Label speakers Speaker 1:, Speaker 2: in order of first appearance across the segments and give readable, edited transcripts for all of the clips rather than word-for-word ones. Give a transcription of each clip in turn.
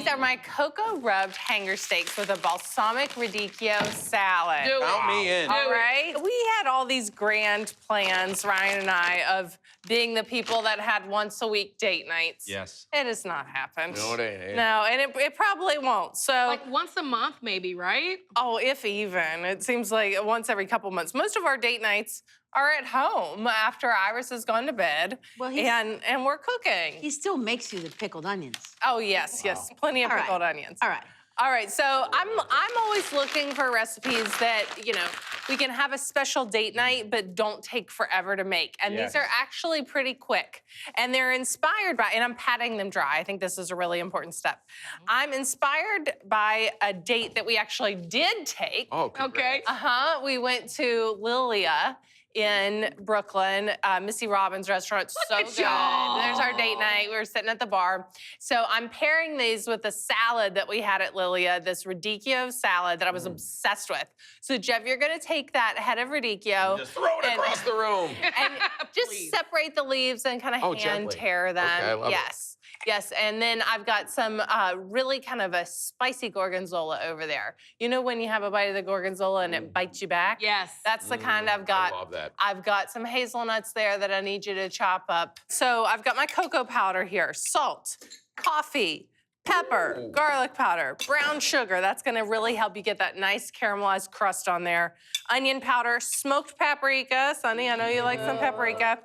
Speaker 1: These are my cocoa rubbed hanger steaks with a balsamic radicchio salad.
Speaker 2: Count me in.
Speaker 1: All right. We had all these grand plans, Ryan and I, of being the people that had once a week date nights.
Speaker 2: Yes.
Speaker 1: It has not happened.
Speaker 2: No, it ain't.
Speaker 1: No, and it probably won't. So
Speaker 3: Like once a month, maybe, right?
Speaker 1: oh, if even. It seems like once every couple months. Most of our date nights are at home after Iris has gone to bed,
Speaker 4: Well,
Speaker 1: and we're cooking.
Speaker 4: He still makes you the pickled onions.
Speaker 1: Oh yes, yes, plenty of
Speaker 4: All right.
Speaker 1: pickled onions.
Speaker 4: All right.
Speaker 1: All right, so I'm always looking for recipes that, you know, we can have a special date night, but don't take forever to make. And these are actually pretty quick. And they're inspired by, and I'm patting them dry. I think this is a really important step. I'm inspired by a date that we actually did take.
Speaker 2: Oh, congrats.
Speaker 1: Uh-huh, we went to Lilia in Brooklyn, Missy Robbins' restaurant. So good. There's our date night. We were sitting at the bar. So I'm pairing these with the salad that we had at Lilia, this radicchio salad that I was obsessed with. So Jeff, you're gonna take that head of radicchio.
Speaker 2: Just throw it across the room.
Speaker 1: And just separate the leaves and kind of hand
Speaker 2: gently.
Speaker 1: tear them.
Speaker 2: Okay, I love it.
Speaker 1: Yes. Yes, and then I've got some really kind of a spicy gorgonzola over there. You know when you have a bite of the gorgonzola and it bites you back?
Speaker 3: Yes.
Speaker 1: That's the kind I've got.
Speaker 2: I love that.
Speaker 1: I've got some hazelnuts there that I need you to chop up. So I've got my cocoa powder here, salt, coffee, pepper, garlic powder, brown sugar. That's gonna really help you get that nice caramelized crust on there. Onion powder, smoked paprika. Sonny, I know you like some paprika.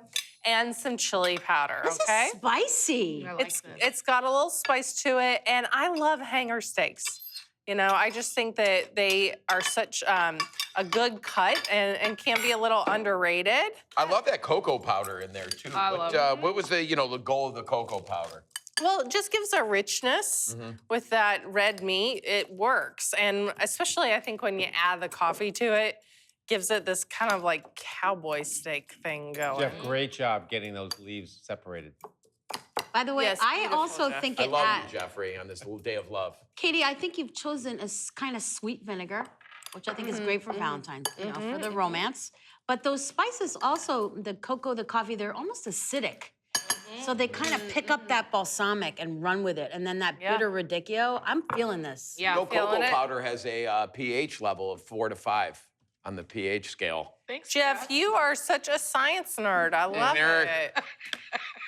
Speaker 1: And some chili powder,
Speaker 4: This
Speaker 1: okay?
Speaker 4: is spicy.
Speaker 3: I like this.
Speaker 1: It's got a little spice to it, and I love hanger steaks. You know, I just think that they are such a good cut and can be a little underrated.
Speaker 2: I love that cocoa powder in there too.
Speaker 3: I love it.
Speaker 2: What was the the goal of the cocoa powder?
Speaker 1: Well, it just gives a richness with that red meat. It works, and especially I think when you add the coffee to it, gives it this kind of like cowboy steak thing going.
Speaker 5: Jeff, great job getting those leaves separated.
Speaker 4: By the way,
Speaker 1: Yes,
Speaker 4: I
Speaker 1: beautiful,
Speaker 4: also
Speaker 1: Jeff.
Speaker 4: think
Speaker 2: I
Speaker 4: it
Speaker 2: love
Speaker 4: adds.
Speaker 2: you, Jeffrey, on this day of love.
Speaker 4: Katie, I think you've chosen a kind of sweet vinegar, which I think is great for Valentine's, you know, for the romance. But those spices also, the cocoa, the coffee, they're almost acidic. So they kind of pick up that balsamic and run with it. And then that bitter radicchio, I'm feeling this.
Speaker 3: Yeah.
Speaker 2: No, cocoa
Speaker 1: feeling it.
Speaker 2: powder has a pH level of 4 to 5 on the pH scale.
Speaker 3: Thanks,
Speaker 1: Jeff, you are such a science nerd. I love
Speaker 2: nerd.
Speaker 1: it.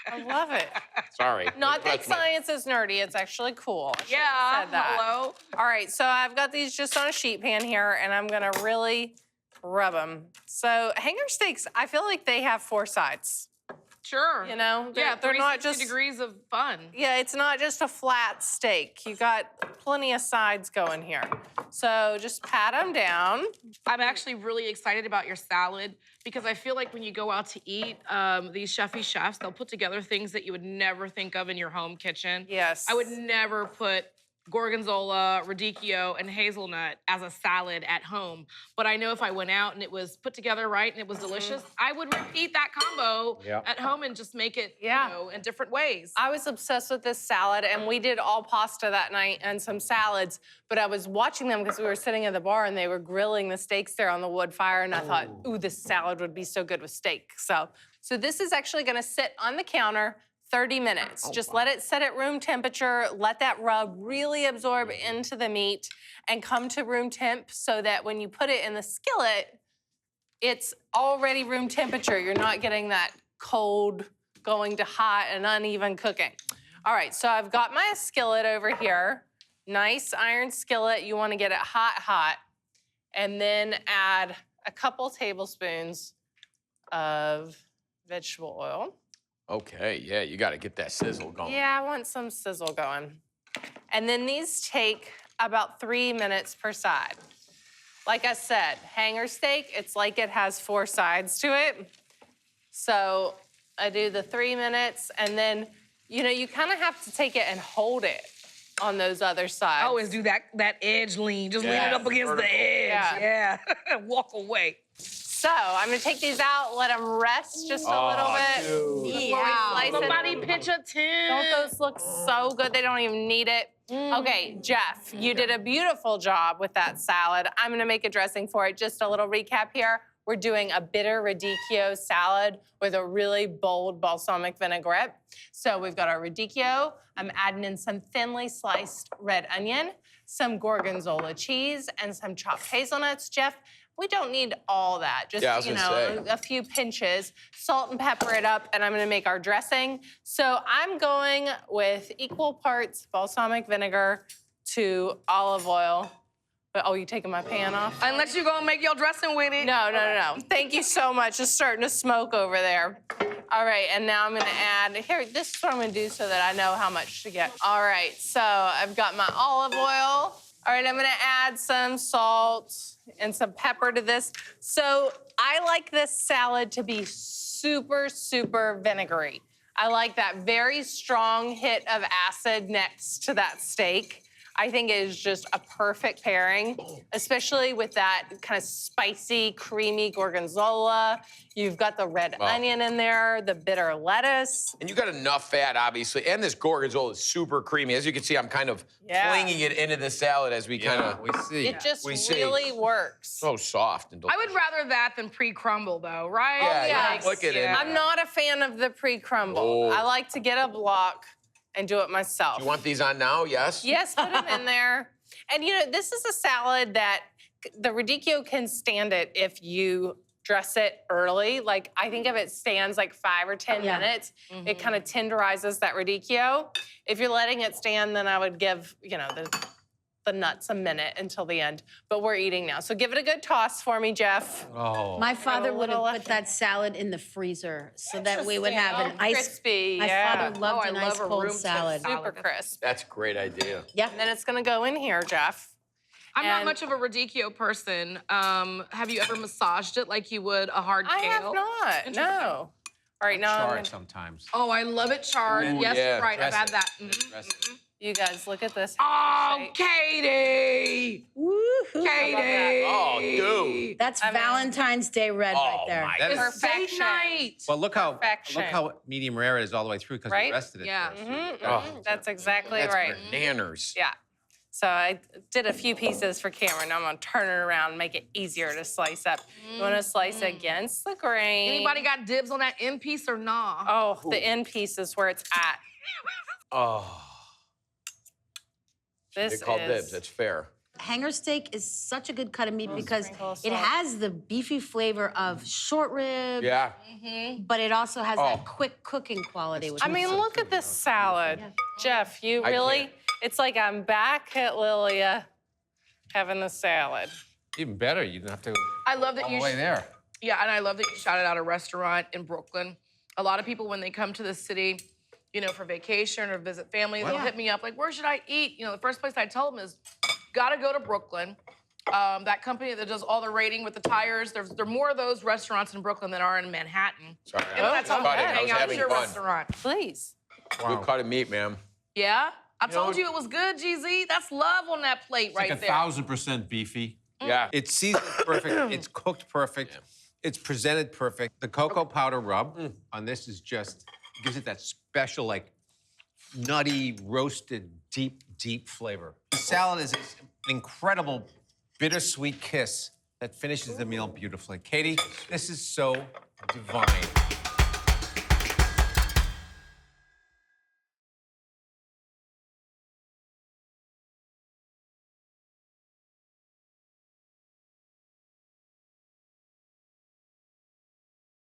Speaker 1: I love it.
Speaker 2: Sorry.
Speaker 1: Not that
Speaker 2: That's my-
Speaker 1: science is nerdy, it's actually cool. I shouldn't have
Speaker 3: Yeah,
Speaker 1: said that.
Speaker 3: hello.
Speaker 1: All right, so I've got these just on a sheet pan here, and I'm gonna really rub them. So hanger steaks, I feel like they have 4 sides.
Speaker 3: Sure.
Speaker 1: You know,
Speaker 3: Yeah,
Speaker 1: they're not
Speaker 3: 360
Speaker 1: just
Speaker 3: degrees of fun.
Speaker 1: Yeah, it's not just a flat steak. You got plenty of sides going here. So just pat them down.
Speaker 3: I'm actually really excited about your salad because I feel like when you go out to eat, these chefy chefs, they'll put together things that you would never think of in your home kitchen.
Speaker 1: Yes.
Speaker 3: I would never put gorgonzola, radicchio, and hazelnut as a salad at home. But I know if I went out and it was put together right and it was delicious, I would repeat that combo at home and just make it, you know, in different ways.
Speaker 1: I was obsessed with this salad, and we did all pasta that night and some salads, but I was watching them because we were sitting at the bar and they were grilling the steaks there on the wood fire, and I thought, ooh, this salad would be so good with steak. So this is actually gonna sit on the counter 30 minutes. Just let it set at room temperature, let that rub really absorb into the meat and come to room temp so that when you put it in the skillet, it's already room temperature. You're not getting that cold going to hot and uneven cooking. All right, so I've got my skillet over here. Nice iron skillet. You wanna get it hot, hot. And then add a couple tablespoons of vegetable oil.
Speaker 2: Okay, yeah, you got to get that sizzle going.
Speaker 1: Yeah, I want some sizzle going. And then these take about 3 minutes per side. Like I said, hanger steak, it's like it has 4 sides to it. So I do the 3 minutes, and then, you know, you kind of have to take it and hold it on those other sides.
Speaker 3: I always do that edge lean. Just lean it up against the edge. Yeah. Walk away.
Speaker 1: So I'm gonna take these out, let them rest just a little bit.
Speaker 2: Dude.
Speaker 1: before we slice it.
Speaker 3: Somebody pitch a tent.
Speaker 1: Don't those look so good? They don't even need it. Okay, Jeff, you did a beautiful job with that salad. I'm gonna make a dressing for it. Just a little recap here. we're doing a bitter radicchio salad with a really bold balsamic vinaigrette. So we've got our radicchio. I'm adding in some thinly sliced red onion, some gorgonzola cheese, and some chopped hazelnuts. Jeff, we don't need all that. Just,
Speaker 2: Yeah, I was gonna say.
Speaker 1: a few pinches. Salt and pepper it up, and I'm gonna make our dressing. So I'm going with equal parts balsamic vinegar to olive oil. But, oh, you taking my pan off?
Speaker 3: Unless you go and make your dressing with it.
Speaker 1: No. Thank you so much. It's starting to smoke over there. All right, and now I'm gonna add, here, this is what I'm gonna do so that I know how much to get. All right, so I've got my olive oil. All right, I'm gonna add some salt and some pepper to this. So I like this salad to be super, super vinegary. I like that very strong hit of acid next to that steak. I think it is just a perfect pairing, especially with that kind of spicy, creamy gorgonzola. You've got the red onion in there, the bitter lettuce.
Speaker 2: And you got enough fat, obviously, and this gorgonzola is super creamy. As you can see, I'm kind of flinging it into the salad as we kind of.
Speaker 5: We see.
Speaker 1: It just
Speaker 2: We see.
Speaker 1: really works.
Speaker 2: So soft and delicious.
Speaker 3: I would rather that than pre-crumble, though, right?
Speaker 2: Yeah,
Speaker 1: yeah.
Speaker 2: Flick it in.
Speaker 1: I'm not a fan of the pre-crumble.
Speaker 2: Oh.
Speaker 1: I like to get a block and do it myself.
Speaker 2: You want these on now? Yes?
Speaker 1: Yes, put them in there. And you know, this is a salad that the radicchio can stand it if you dress it early. Like, I think if it stands like 5 or 10 minutes, it kind of tenderizes that radicchio. If you're letting it stand, then I would give, you know, the nuts a minute until the end. But we're eating now. So give it a good toss for me, Jeff.
Speaker 5: Oh.
Speaker 4: My father would have
Speaker 1: little
Speaker 4: put that salad in the freezer so that we would have an ice.
Speaker 1: Crispy,
Speaker 4: My
Speaker 1: yeah.
Speaker 4: father loved
Speaker 3: I
Speaker 4: an
Speaker 3: love
Speaker 4: ice
Speaker 3: a
Speaker 4: cold
Speaker 3: room temp
Speaker 4: salad.
Speaker 3: salad.
Speaker 1: Super crisp.
Speaker 2: That's a great idea.
Speaker 4: Yeah.
Speaker 1: And then it's gonna go in here, Jeff.
Speaker 3: I'm not
Speaker 1: And-
Speaker 3: much of a radicchio person. Have you ever massaged it like you would a hard
Speaker 1: I
Speaker 3: kale?
Speaker 1: have not,
Speaker 3: Interesting.
Speaker 1: no. All right, now I'm
Speaker 5: Charred
Speaker 1: gonna,
Speaker 5: sometimes.
Speaker 3: Oh, I love it charred.
Speaker 2: Ooh,
Speaker 3: Yes,
Speaker 2: yeah.
Speaker 3: right. I've
Speaker 5: Dress
Speaker 3: had
Speaker 5: it.
Speaker 3: that.
Speaker 5: Dress it.
Speaker 1: you guys, look at this.
Speaker 3: Oh,
Speaker 1: Shake.
Speaker 3: Katie!
Speaker 4: Woohoo.
Speaker 3: Katie!
Speaker 2: Oh, dude.
Speaker 4: That's Valentine's Day red right
Speaker 2: Oh,
Speaker 4: there.
Speaker 2: my
Speaker 5: That is-
Speaker 3: It's date
Speaker 1: Perfection.
Speaker 3: night.
Speaker 5: Well, look
Speaker 1: Perfection.
Speaker 5: how medium rare it is all the way through because
Speaker 1: Right?
Speaker 5: you rested it
Speaker 3: Yeah.
Speaker 5: first.
Speaker 2: Oh,
Speaker 1: That's exactly
Speaker 2: that's
Speaker 1: right.
Speaker 2: bananas.
Speaker 1: Yeah. So I did a few pieces for Cameron. Now I'm gonna turn it around and make it easier to slice up. You wanna slice against the grain.
Speaker 3: Anybody got dibs on that end piece or nah?
Speaker 1: Oh, the end piece is where it's at.
Speaker 2: Oh.
Speaker 1: This
Speaker 2: They call
Speaker 1: is
Speaker 2: dibs. That's fair.
Speaker 4: Hanger steak is such a good cut of meat because
Speaker 1: sprinkle of
Speaker 4: it
Speaker 1: salt.
Speaker 4: has the beefy flavor of short rib,
Speaker 2: Yeah.
Speaker 4: but it also has
Speaker 2: Oh.
Speaker 4: that quick cooking quality. Which
Speaker 1: I mean, look at this salad. Jeff, you
Speaker 2: I
Speaker 1: really,
Speaker 2: can't.
Speaker 1: it's like I'm back at Lilia having the salad.
Speaker 5: Even better, you don't have to go
Speaker 3: I love that
Speaker 5: all
Speaker 3: you.
Speaker 5: the way there.
Speaker 3: Yeah, and I love that you shouted out a restaurant in Brooklyn. A lot of people, when they come to the city, you know, for vacation or visit family, they'll hit me up like, "Where should I eat?" You know, the first place I tell them is, "Gotta go to Brooklyn." That company that does all the rating with the tires. There are more of those restaurants in Brooklyn than are in Manhattan.
Speaker 2: Sorry.
Speaker 3: And that's all
Speaker 2: Cut it. I
Speaker 3: hang
Speaker 2: was
Speaker 3: out. It's
Speaker 2: having
Speaker 3: your
Speaker 2: fun.
Speaker 3: restaurant.
Speaker 1: Please.
Speaker 2: Good cut of meat, ma'am.
Speaker 3: Yeah, I
Speaker 2: know-
Speaker 3: told you it was good, GZ. That's love on that plate
Speaker 5: It's
Speaker 3: right
Speaker 5: like
Speaker 3: there.
Speaker 5: 1,000% beefy.
Speaker 2: Yeah.
Speaker 5: It's seasoned perfect. It's cooked perfect. It's presented perfect. The cocoa powder rub on this is just gives it that special, like, nutty, roasted, deep flavor. The salad is an incredible bittersweet kiss that finishes the meal beautifully. Katie, this is so divine.